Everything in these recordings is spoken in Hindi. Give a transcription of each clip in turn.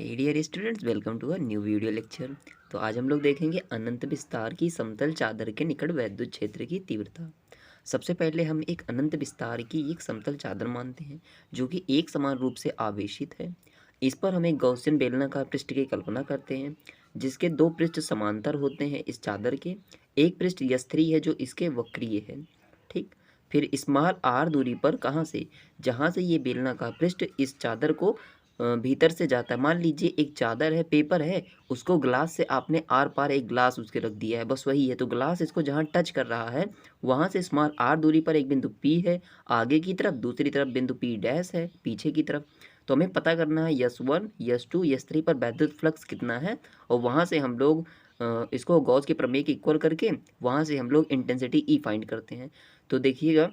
Hey dear students, welcome to a new video lecture. तो आज हम लोग देखेंगे अनंत विस्तार की समतल चादर के निकट वैद्युत क्षेत्र की तीव्रता। सबसे पहले हम एक अनंत विस्तार की एक समतल चादर मानते हैं जो कि एक समान रूप से आवेशित है। इस पर हम एक गॉसियन बेलनाकार पृष्ठ की कल्पना करते हैं जिसके दो पृष्ठ समांतर होते हैं इस चादर के। एक पृष्ठ यस्त्री है जो इसके वक्रीय है। ठीक। फिर स्मॉल आर दूरी पर कहाँ से, जहाँ से ये बेलनाकार पृष्ठ इस चादर को भीतर से जाता है। मान लीजिए एक चादर है, पेपर है, उसको ग्लास से आपने आर पार एक ग्लास उसके रख दिया है, बस वही है। तो ग्लास इसको जहाँ टच कर रहा है वहाँ से स्मॉल आर दूरी पर एक बिंदु पी है आगे की तरफ, दूसरी तरफ बिंदु पी डैश है पीछे की तरफ। तो हमें पता करना है यस 1 यस 2 यस 3 पर वैद्युत फ्लक्स कितना है, और वहाँ से हम लोग इसको गॉस के प्रमेय के इक्वल करके वहाँ से हम लोग इंटेंसिटी ई फाइंड करते हैं। तो देखिएगा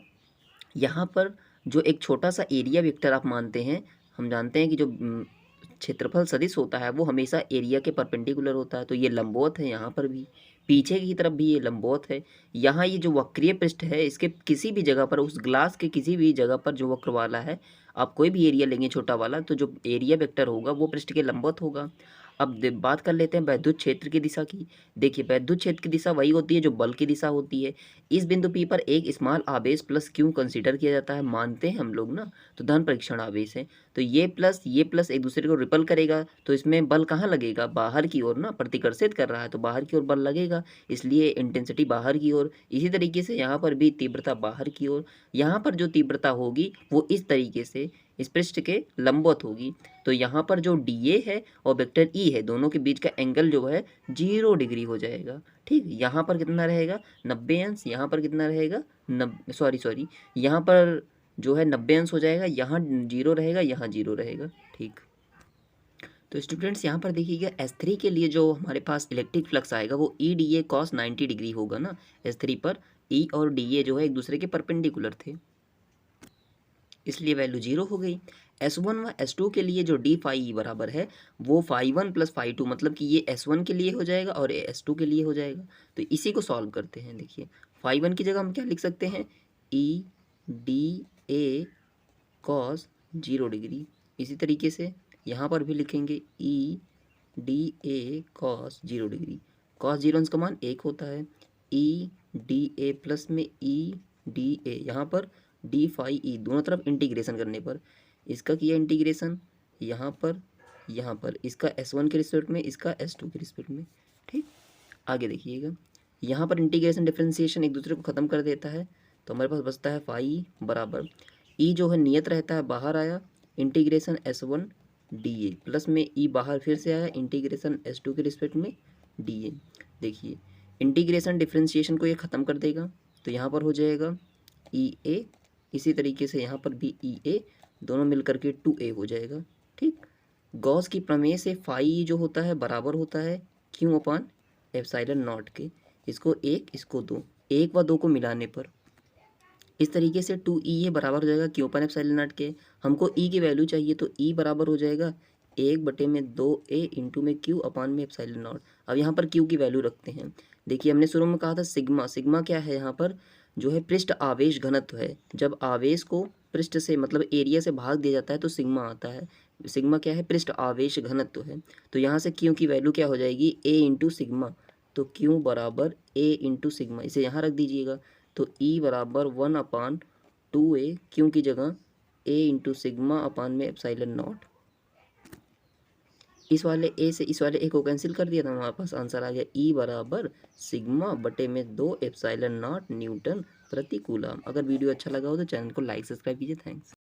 यहाँ पर जो एक छोटा सा एरिया वेक्टर आप मानते हैं, हम जानते हैं कि जो क्षेत्रफल सदिश होता है वो हमेशा एरिया के परपेंडिकुलर होता है। तो ये लंबवत है, यहाँ पर भी पीछे की तरफ भी ये लंबवत है। यहाँ ये जो वक्रीय पृष्ठ है इसके किसी भी जगह पर, उस ग्लास के किसी भी जगह पर जो वक्र वाला है, आप कोई भी एरिया लेंगे छोटा वाला, तो जो एरिया वेक्टर होगा वो पृष्ठ के लंबवत होगा। अब बात कर लेते हैं वैद्युत क्षेत्र की दिशा की। देखिए वैद्युत क्षेत्र की दिशा वही होती है जो बल की दिशा होती है। इस बिंदु पी पर एक स्मॉल आवेश प्लस क्यू कंसीडर किया जाता है, मानते हैं हम लोग ना, तो धन परीक्षण आवेश है। तो ये प्लस एक दूसरे को रिपल करेगा, तो इसमें बल कहाँ लगेगा, बाहर की ओर ना, प्रतिकर्षित कर रहा है तो बाहर की ओर बल लगेगा, इसलिए इंटेंसिटी बाहर की ओर। इसी तरीके से यहाँ पर भी तीव्रता बाहर की ओर। यहाँ पर जो तीव्रता होगी वो इस तरीके से इस पृष्ठ के लंबवत होगी। तो यहाँ पर जो डी ए है और वेक्टर ई है, दोनों के बीच का एंगल जो है 0 डिग्री हो जाएगा। ठीक, यहाँ पर कितना रहेगा 90 अंश, यहाँ पर कितना रहेगा सॉरी यहाँ पर जो है 90 अंश हो जाएगा, यहाँ 0 रहेगा, यहाँ 0 रहेगा। ठीक। तो स्टूडेंट्स यहाँ पर देखिएगा S3 के लिए जो हमारे पास इलेक्ट्रिक फ्लक्स आएगा वो E D A cos 90 degree होगा ना। S3 पर ई और डी ए जो है एक दूसरे के परपेंडिकुलर थे, इसलिए वैल्यू 0 हो गई। S1 व S2 के लिए जो डी फाई बराबर है वो φ1 प्लस φ2, मतलब कि ये S1 के लिए हो जाएगा और ये S2 के लिए हो जाएगा। तो इसी को सॉल्व करते हैं। देखिए φ1 की जगह हम क्या लिख सकते हैं, E D A cos 0 degree. इसी तरीके से यहाँ पर भी लिखेंगे E D A cos 0 degree. Cos 0 अंश का मान 1 होता है। ई डी ए प्लस में ई डी ए, यहाँ पर डी फाई ई, दोनों तरफ इंटीग्रेशन करने पर इसका किया इंटीग्रेशन, यहाँ पर इसका S1 के रिस्पेक्ट में, इसका S2 के रिस्पेक्ट में। ठीक, आगे देखिएगा यहाँ पर इंटीग्रेशन डिफरेंशिएशन एक दूसरे को ख़त्म कर देता है, तो हमारे पास बचता है फाई बराबर ई जो है नियत रहता है बाहर आया, integration S1 D A plus में ई बाहर फिर से आया, इंटीग्रेशन S2 के रिस्पेक्ट में डी ए। देखिए इंटीग्रेशन डिफरेंशिएशन को ये ख़त्म कर देगा, तो यहाँ पर हो जाएगा ई ए, इसी तरीके से यहाँ पर भी ई ए, दोनों मिलकर के 2a हो जाएगा। ठीक, गॉस की प्रमेय से फाई जो होता है बराबर होता है क्यू अपान एप्सिलॉन नॉट के। इसको 1 इसको 2, 1 व 2 को मिलाने पर इस तरीके से 2e ये बराबर हो जाएगा क्यू अपान एप्सिलॉन नॉट के। हमको e की वैल्यू चाहिए तो e बराबर हो जाएगा 1/2a इंटू में q अपान में एप्सिलॉन नॉट। अब यहाँ पर q की वैल्यू रखते हैं। देखिए हमने शुरू में कहा था सिग्मा, सिग्मा क्या है, यहाँ पर जो है पृष्ठ आवेश घनत्व है। जब आवेश को पृष्ठ से मतलब एरिया से भाग दिया जाता है तो सिग्मा आता है। सिग्मा क्या है, पृष्ठ आवेश घनत्व है। तो यहाँ से q की वैल्यू क्या हो जाएगी, a इंटू सिग्मा। तो q बराबर a इंटू सिग्मा, इसे यहाँ रख दीजिएगा। तो e बराबर 1/2a, क्यों की जगह a इंटू सिग्मा अपान में एप्सिलॉन नॉट। इस वाले a से इस वाले a को कैंसिल कर दिया था, हमारे पास आंसर आ गया e बराबर सिग्मा बटे में 2 एप्सिलॉन नॉट न्यूटन प्रति कूलम। अगर वीडियो अच्छा लगा हो तो चैनल को लाइक सब्सक्राइब कीजिए। थैंक्स।